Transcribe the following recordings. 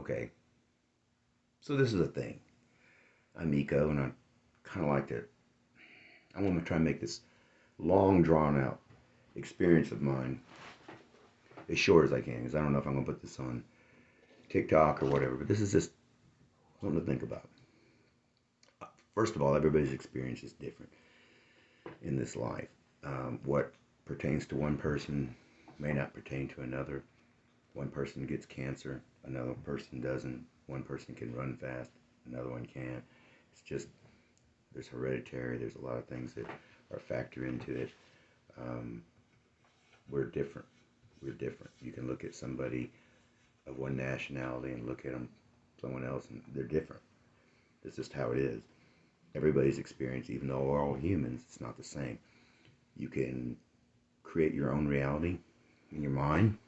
Okay, so this is a thing. I'm Miko, and I kind of like to. I want to try and make this long, drawn out experience of mine as short as I can, because I don't know if I'm gonna put this on TikTok or whatever. But this is just something to think about. First of all, everybody's experience is different in this life. What pertains to one person may not pertain to another. One person gets cancer, another person doesn't. One person can run fast, another one can't. It's just there's hereditary. There's a lot of things that are factor into it. Um, we're different. We're different. You can look at somebody of one nationality and look at them, someone else, and they're different. It's just how it is. Everybody's experience, even though we're all humans, it's not the same. You can create your own reality in your mind.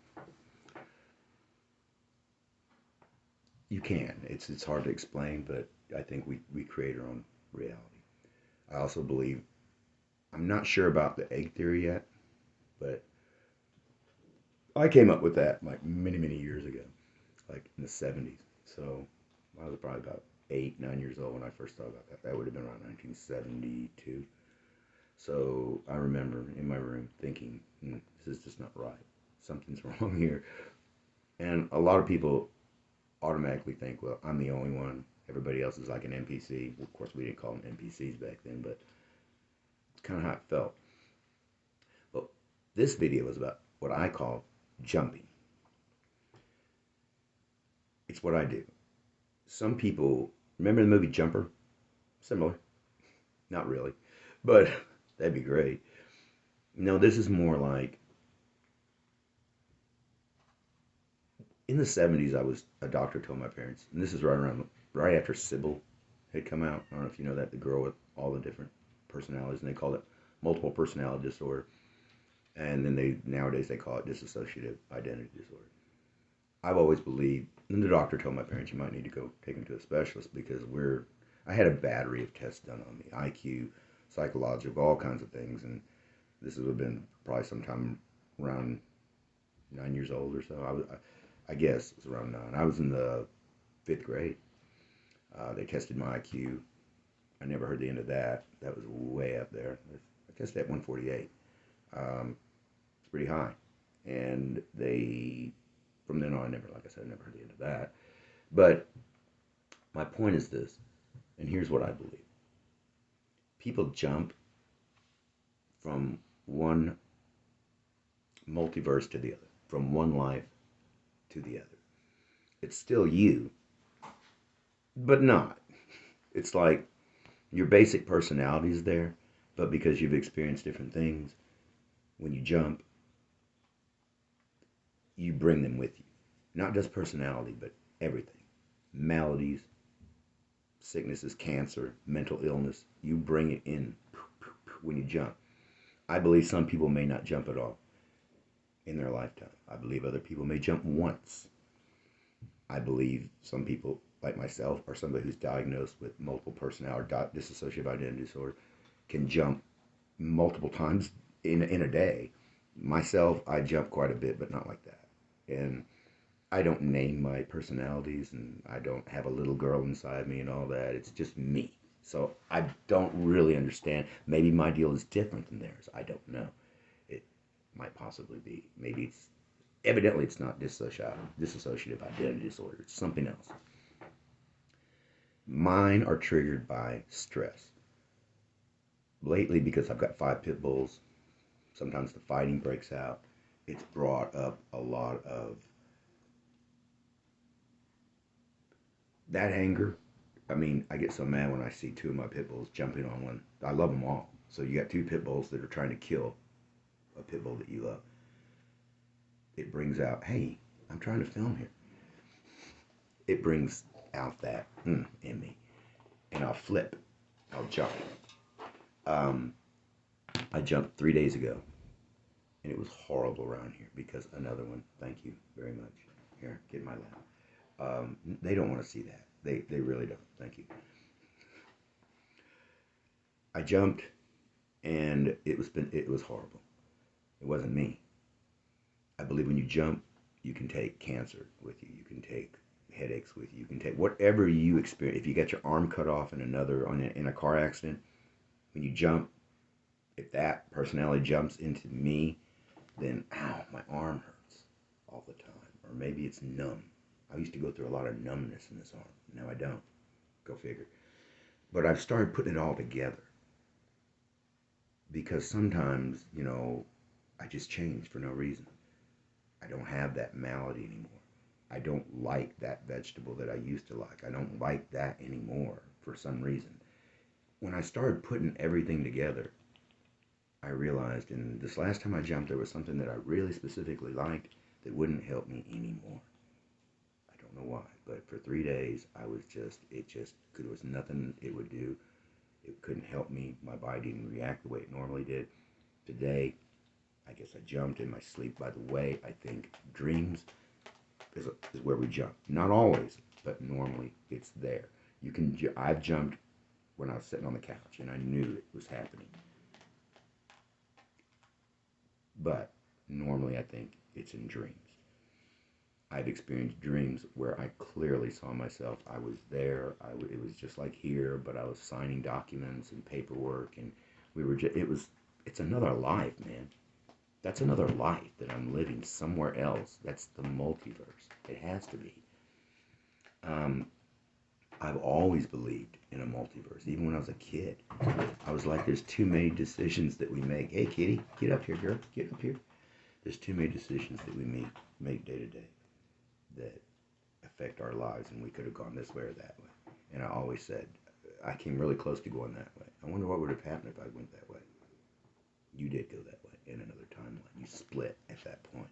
You can. It's hard to explain, but I think we create our own reality. I also believe, I'm not sure about the egg theory yet, but I came up with that like many, many years ago, like in the 70s. So I was probably about 8, 9 years old when I first thought about that. That would have been around 1972. So I remember in my room thinking, this is just not right. Something's wrong here. And a lot of people automatically think, well, I'm the only one. Everybody else is like an NPC. Of course, we didn't call them NPCs back then, but it's kind of how it felt. But this video is about what I call jumping. It's what I do. Some people, remember the movie Jumper? Similar. Not really, but that'd be great. No, this is more like in the 70s. I was a doctor told my parents, and this is right after Sybil had come out. I don't know if you know that, the girl with all the different personalities, and they called it multiple personality disorder. And then nowadays they call it dissociative identity disorder. I've always believed, and the doctor told my parents, you might need to go take him to a specialist because I had a battery of tests done on me, IQ, psychological, all kinds of things, and this would have been probably sometime around 9 years old or so. I guess it was around 9. I was in the 5th grade. They tested my IQ. I never heard the end of that. That was way up there. I tested at 148. It's pretty high. And from then on, like I said, I never heard the end of that. But my point is this, and here's what I believe. People jump from one multiverse to the other, from one life to the other. It's still you, but not. It's like your basic personality is there, but because you've experienced different things, when you jump, you bring them with you. Not just personality, but everything. Maladies, sicknesses, cancer, mental illness, you bring it in when you jump. I believe some people may not jump at all in their lifetime. I believe other people may jump once. I believe some people, like myself, or somebody who's diagnosed with multiple personality or dissociative identity disorder, can jump multiple times in a day. Myself, I jump quite a bit, but not like that. And I don't name my personalities, and I don't have a little girl inside me and all that. It's just me. So I don't really understand. Maybe my deal is different than theirs. I don't know. It might possibly be. Evidently it's not dissociative identity disorder. It's something else. Mine are triggered by stress. Lately, because I've got 5 pit bulls, sometimes the fighting breaks out. It's brought up a lot of that anger. I mean, I get so mad when I see 2 of my pit bulls jumping on one. I love them all. So you got 2 pit bulls that are trying to kill a pit bull that you love. It brings out, hey, I'm trying to film here. It brings out that in me. And I'll flip. I'll jump. I jumped 3 days ago. And it was horrible around here because another one, thank you very much. Here, get in my lap. They don't want to see that. They really don't. Thank you. I jumped, and it was horrible. It wasn't me. I believe when you jump, you can take cancer with you. You can take headaches with you. You can take whatever you experience. If you get your arm cut off in a car accident, when you jump, if that personality jumps into me, then ow, my arm hurts all the time. Or maybe it's numb. I used to go through a lot of numbness in this arm. Now I don't. Go figure. But I've started putting it all together because sometimes, I just change for no reason. I don't have that malady anymore. I don't like that vegetable that I used to like. I don't like that anymore for some reason. When I started putting everything together, I realized, and this last time I jumped, there was something that I really specifically liked that wouldn't help me anymore. I don't know why, but for 3 days, there was nothing it would do. It couldn't help me. My body didn't react the way it normally did. Today, I guess I jumped in my sleep. By the way, I think dreams is where we jump. Not always, but normally it's there. I've jumped when I was sitting on the couch and I knew it was happening. But normally I think it's in dreams. I've experienced dreams where I clearly saw myself. I was there. It was just like here, but I was signing documents and paperwork, and it's another life, man. That's another life that I'm living somewhere else. That's the multiverse. It has to be. I've always believed in a multiverse. Even when I was a kid, I was like, there's too many decisions that we make. Hey, kitty, get up here, girl. Get up here. There's too many decisions that we make day to day that affect our lives, and we could have gone this way or that way. And I always said, I came really close to going that way. I wonder what would have happened if I went that way. You did go that way in another timeline. You split at that point.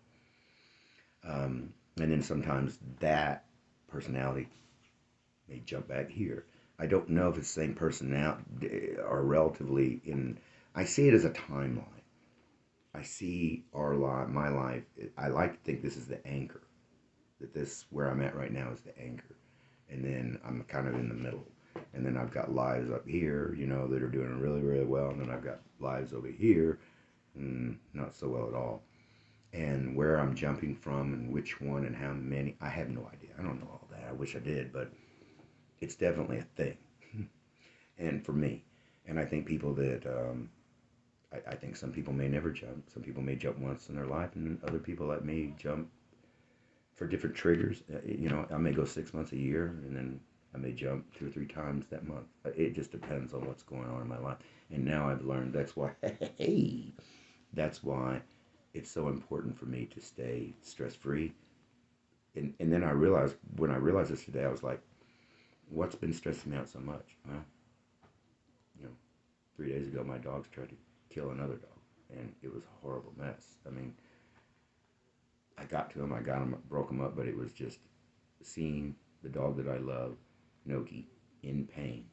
And then sometimes that personality may jump back here. I don't know if it's the same personality or relatively in. I see it as a timeline. I see my life. I like to think this is the anchor. That this where I'm at right now is the anchor, and then I'm kind of in the middle. And then I've got lives up here, that are doing really, really well, and then I've got lives over here, not so well at all. And where I'm jumping from and which one and how many, I have no idea. I don't know all that. I wish I did, but it's definitely a thing. And for me, and I think people that, I think some people may never jump. Some people may jump once in their life, and other people like me jump for different triggers. I may go 6 months a year, and then I may jump 2 or 3 times that month. It just depends on what's going on in my life. And now I've learned that's why it's so important for me to stay stress-free. And then when I realized this today, I was like, what's been stressing me out so much? Well, 3 days ago, my dogs tried to kill another dog, and it was a horrible mess. I mean, I got to him, I got him, broke him up, but it was just seeing the dog that I love, Noki, in pain,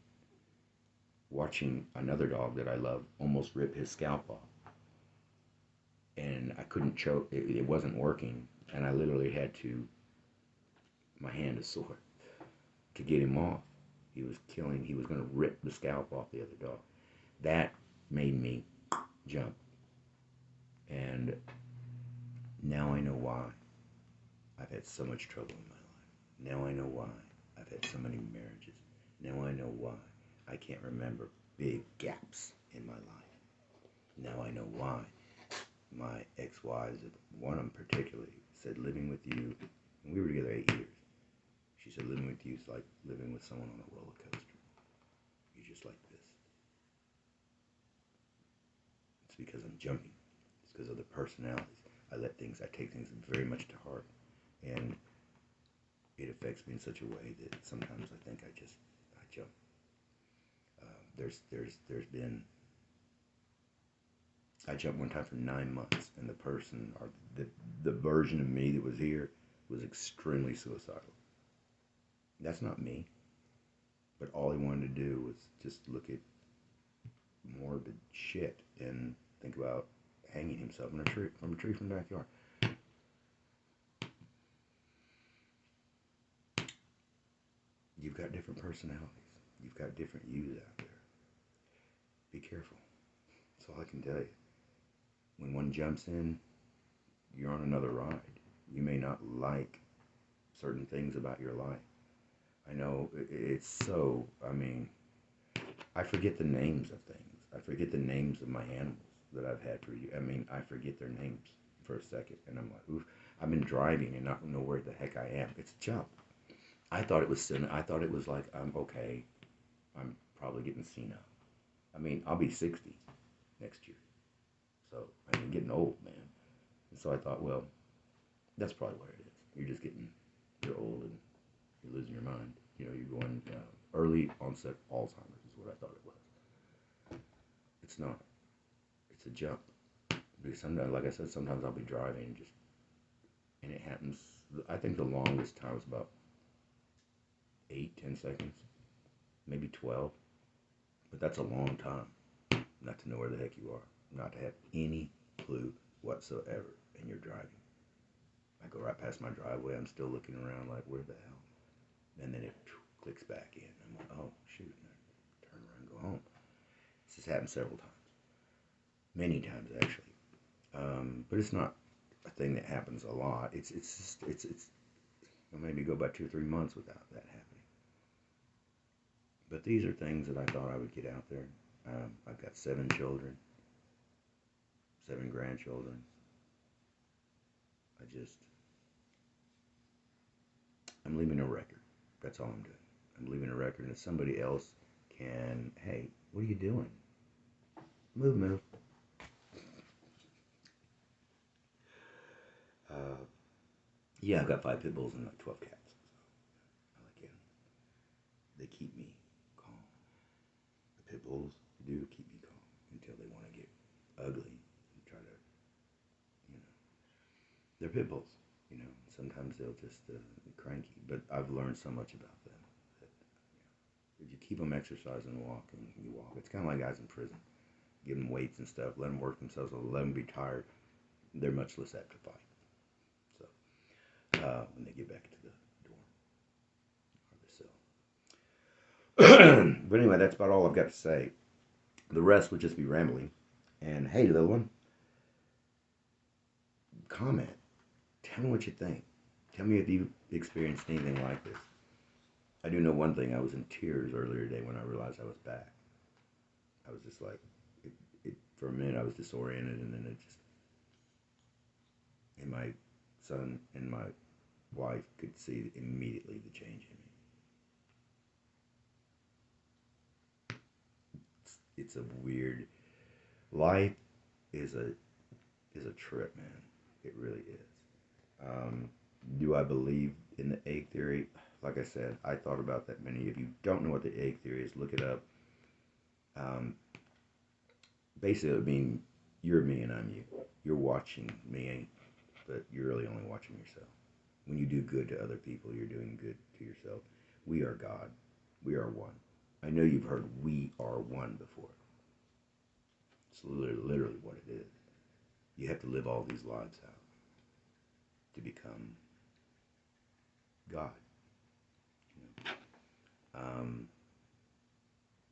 watching another dog that I love almost rip his scalp off. And I couldn't choke, it wasn't working, and I literally had to, my hand is sore, to get him off. He was going to rip the scalp off the other dog. That made me jump. And now I know why I've had so much trouble in my life. Now I know why I've had so many marriages. Now I know why I can't remember big gaps in my life. Now I know why my ex-wives, one of them particularly, said living with you, and we were together 8 years. She said living with you is like living with someone on a roller coaster. You're just like this. It's because I'm jumping. It's because of the personalities. I take things very much to heart, and it affects me in such a way that sometimes I think I jump. There's been, I jumped one time for 9 months, and the person, or the version of me that was here, was extremely suicidal. That's not me, but all he wanted to do was just look at morbid shit and think about hanging himself from a tree from the backyard. You've got different personalities. You've got different yous out there. Be careful. That's all I can tell you. When one jumps in, you're on another ride. You may not like certain things about your life. I know it's so, I mean, I forget the names of things. I forget the names of my animals that I've had for you. I mean, I forget their names for a second, and I'm like, oof, I've been driving and not know where the heck I am. It's a jump. I thought it was I thought it was like, I'm okay. I'm probably getting senile. I mean, I'll be 60 next year. So, I mean, getting old, man. And so I thought, well, that's probably what it is. You're just getting, you're old and you're losing your mind. You know, you're going early onset Alzheimer's is what I thought it was. It's not. It's a jump. Because sometimes, like I said, sometimes I'll be driving and just, and it happens. I think the longest time was about 8, 10 seconds, maybe 12. But that's a long time not to know where the heck you are, not to have any clue whatsoever, and you're driving. I go right past my driveway. I'm still looking around like, where the hell? And then it clicks back in. I'm like, oh, shoot. And I turn around and go home. This has happened several times. Many times, actually. But it's not a thing that happens a lot. It's I'll maybe go about 2 or 3 months without that happening. But these are things that I thought I would get out there. I've got 7 children, 7 grandchildren. I'm leaving a record. That's all I'm doing. I'm leaving a record, and if somebody else can, hey, what are you doing? Move. Yeah, I've got 5 pit bulls and like 12 cats. So I like it. They keep me calm. The pit bulls do keep me calm until they want to get ugly and try to, you know, they're pit bulls. You know, sometimes they'll just be cranky. But I've learned so much about them that if you keep them exercising and walking, you walk. It's kind of like guys in prison. Give them weights and stuff. Let them work themselves. Let them be tired. They're much less apt to fight. When they get back to the door or the cell. But anyway, that's about all I've got to say. The rest would just be rambling. And hey, little one, comment. Tell me what you think. Tell me if you've experienced anything like this. I do know one thing. I was in tears earlier today when I realized I was back. I was just like, for a minute I was disoriented, and then it just, and my son and my wife could see immediately the change in me. It's a weird, life is a trip, man. It really is. Do I believe in the egg theory? Like I said, I thought about that. Many of you don't know what the egg theory is. Look it up. Basically, it would mean you're me and I'm you. You're watching me, but you're really only watching yourself. When you do good to other people, you're doing good to yourself. We are God. We are one. I know you've heard we are one before. It's literally what it is. You have to live all these lives out to become God.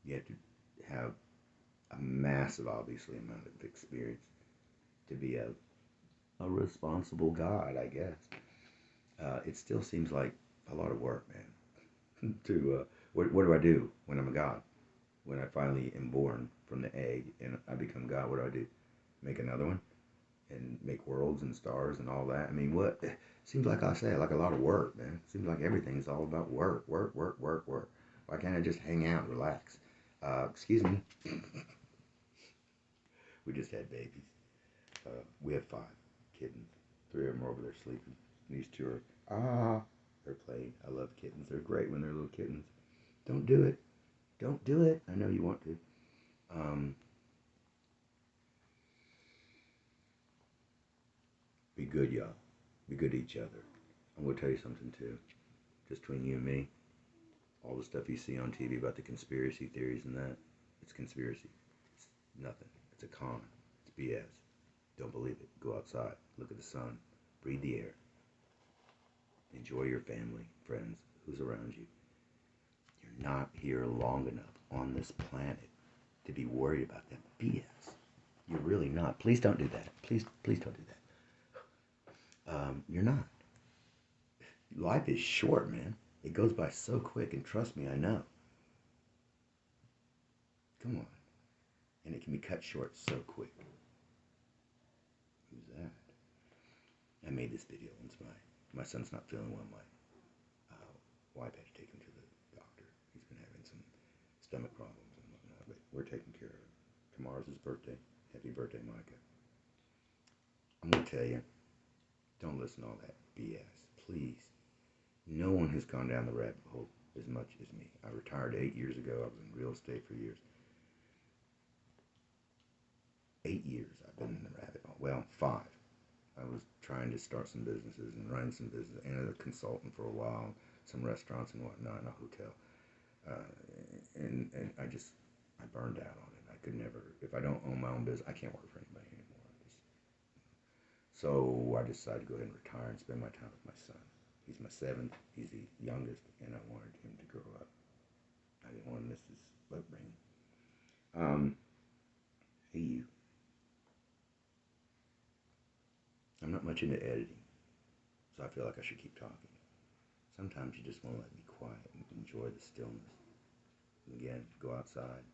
You have to have a massive, obviously, amount of experience to be a responsible God, I guess. It still seems like a lot of work, man. What do I do when I'm a God? When I finally am born from the egg and I become God, what do? Make another one? And make worlds and stars and all that? I mean, what? It seems like I say, like a lot of work, man. It seems like everything's all about work. Why can't I just hang out and relax? Excuse me. We just had babies. We have 5 kittens. 3 of them are over there sleeping. These 2 are, they're playing. I love kittens. They're great when they're little kittens. Don't do it. Don't do it. I know you want to. Be good, y'all. Be good to each other. I'm going to tell you something, too. Just between you and me, all the stuff you see on TV about the conspiracy theories and that, it's conspiracy. It's nothing. It's a con. It's BS. Don't believe it. Go outside. Look at the sun. Breathe the air. Enjoy your family, friends, who's around you. You're not here long enough on this planet to be worried about that BS. You're really not. Please don't do that. Please don't do that. You're not. Life is short, man. It goes by so quick, and trust me, I know. Come on. And it can be cut short so quick. Who's that? I made this video once my son's not feeling well. My wife had to take him to the doctor. He's been having some stomach problems and whatnot, but we're taking care of it. Tomorrow's his birthday. Happy birthday, Micah. I'm going to tell you, don't listen to all that BS. Please. No one has gone down the rabbit hole as much as me. I retired 8 years ago. I was in real estate for years. 8 years I've been in the rabbit hole. Well, 5. I was trying to start some businesses and run some business and a consultant for a while, some restaurants and whatnot, and a hotel. And I burned out on it. I could never, if I don't own my own business, I can't work for anybody anymore. So I decided to go ahead and retire and spend my time with my son. He's my 7th. He's the youngest, and I wanted him to grow up. I didn't want to miss his upbringing. Hey, you. I'm not much into editing, so I feel like I should keep talking. Sometimes you just want to let me quiet and enjoy the stillness. And again, go outside.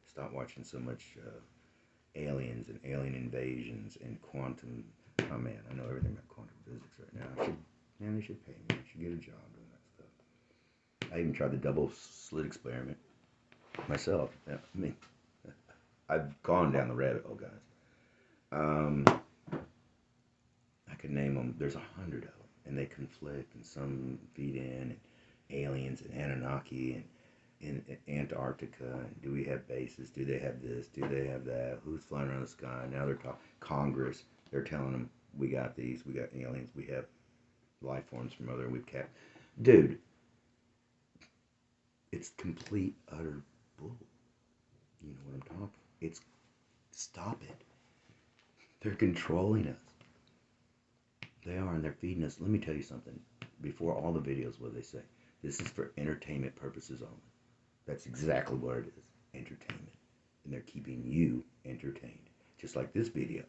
Stop watching so much aliens and alien invasions and quantum. Oh man, I know everything about quantum physics right now. They should pay me. I should get a job doing that stuff. I even tried the double slit experiment myself. Yeah, I mean, I've gone down the rabbit hole, guys. I could name them. There's 100 of them, and they conflict, and some feed in, and aliens and Anunnaki and in Antarctica, and do we have bases? Do they have this? Do they have that? Who's flying around the sky? Now they're talking Congress. They're telling them we got these, we got aliens, we have life forms from other, we've kept. Dude, it's complete utter bull. You know what I'm talking? It's stop it. They're controlling us. They are, and they're feeding us. Let me tell you something. Before all the videos, what do they say? This is for entertainment purposes only. That's exactly what it is. Entertainment. And they're keeping you entertained. Just like this video.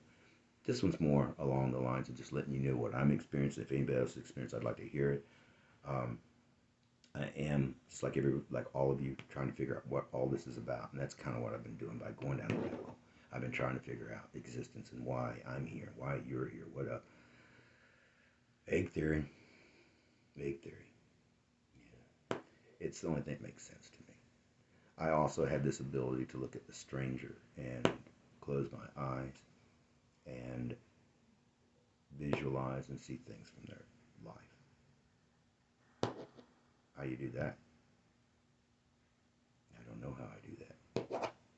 This one's more along the lines of just letting you know what I'm experiencing. If anybody else experienced, I'd like to hear it. I am, just like all of you, trying to figure out what all this is about. And that's kind of what I've been doing by going down the rabbit hole. I've been trying to figure out existence and why I'm here, why you're here, what up. Egg theory. Egg theory. Yeah. It's the only thing that makes sense to me. I also have this ability to look at the stranger and close my eyes and visualize and see things from their life. How you do that? I don't know how I do that.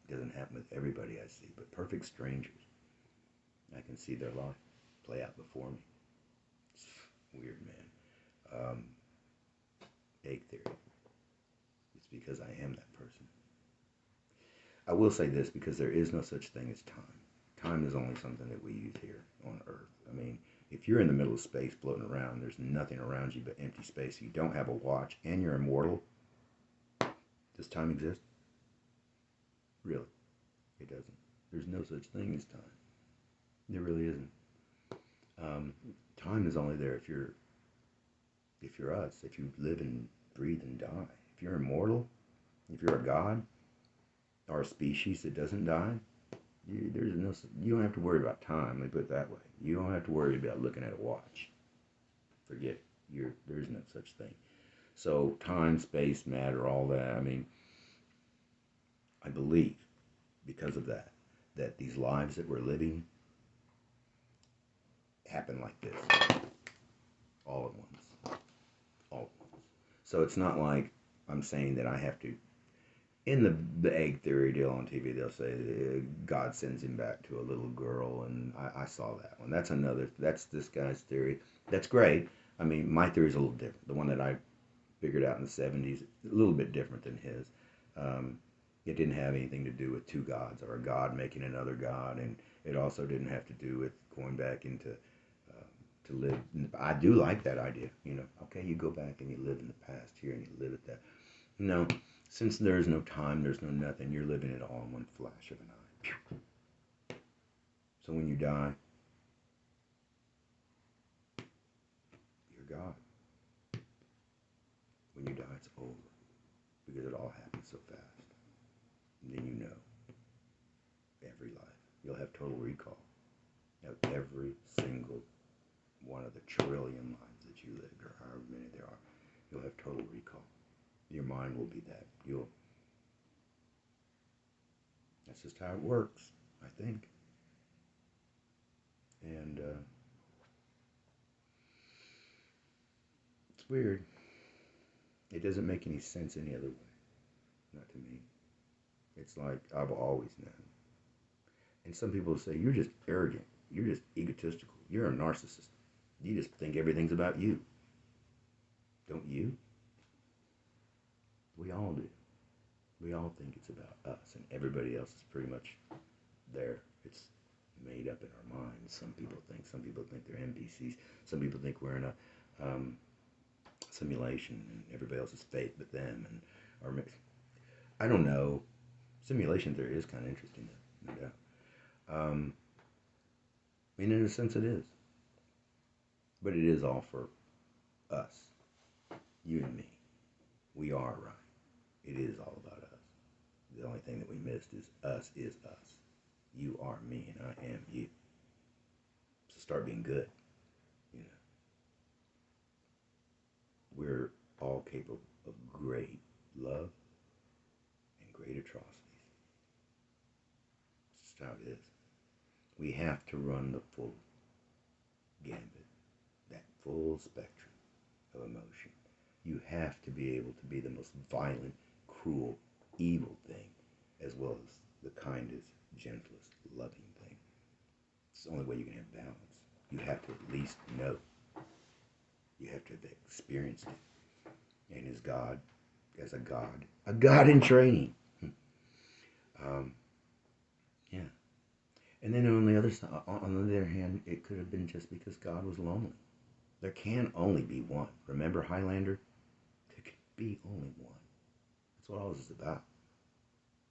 It doesn't happen with everybody I see, but perfect strangers. I can see their life play out before me. It's weird, man. Egg theory. It's because I am that person. I will say this, because there is no such thing as time. Time is only something that we use here on Earth. I mean, if you're in the middle of space floating around, there's nothing around you but empty space. You don't have a watch, and you're immortal. Does time exist? Really? It doesn't. There's no such thing as time. There really isn't. Time is only there if you're us, if you live and breathe and die. If you're immortal, if you're a god, or a species that doesn't die, you don't have to worry about time. Let me put it that way. You don't have to worry about looking at a watch. Forget it. There's no such thing. So time, space, matter, all that. I mean, I believe because of that these lives that we're living happen like this, all at once, all at once. So it's not like I'm saying that I have to. In the egg theory deal on TV, they'll say God sends him back to a little girl, and I saw that one. That's this guy's theory. That's great. I mean, my theory is a little different. The one that I figured out in the 70s, a little bit different than his. It didn't have anything to do with two gods or a god making another god, and it also didn't have to do with going back into to live. I do like that idea. Okay, you go back and you live in the past here, and you live at that. No. Since there is no time, there's no nothing, you're living it all in one flash of an eye. So when you die, you're God. it's over because it all happens so fast. And then you know, every life. You'll have total recall of every single one of the trillion lives that you lived, or however many there are. You'll have total recall. Your mind will be that. That's just how it works, I think. And it's weird. It doesn't make any sense any other way. Not to me. It's like I've always known. And some people say, you're just arrogant. You're just egotistical. You're a narcissist. You just think everything's about you. Don't you? We all do. We all think it's about us, and everybody else is pretty much there. It's made up in our minds. Some people think they're NPCs. Some people think we're in a simulation, and everybody else is fake but them. And or I don't know. Simulation theory is kind of interesting, though, no doubt. I mean, in a sense, it is, but it is all for us, you and me. We are right. It is all about us. The only thing that we missed is us is us. You are me and I am you. So start being good, you know. We're all capable of great love and great atrocities. It's just how it is. We have to run the full gambit, that full spectrum of emotion. You have to be able to be the most violent, cruel, evil thing, as well as the kindest, gentlest, loving thing. It's the only way you can have balance. You have to at least know. You have to have experienced it. And as a God in training. Yeah. And then on the other side, on the other hand, it could have been just because God was lonely. There can only be one. Remember Highlander? There can be only one. That's what all this is about.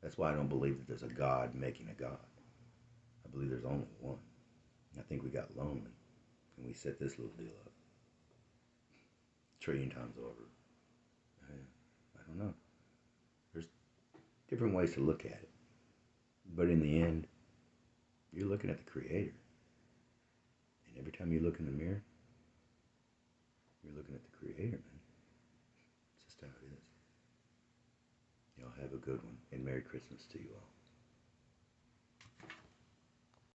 That's why I don't believe that there's a God making a God. I believe there's only one. I think we got lonely, and we set this little deal up. A trillion times over. I don't know. There's different ways to look at it. But in the end, you're looking at the Creator. And every time you look in the mirror, you're looking at the Creator, man. It's just how it is. Y'all have a good one, and Merry Christmas to you all.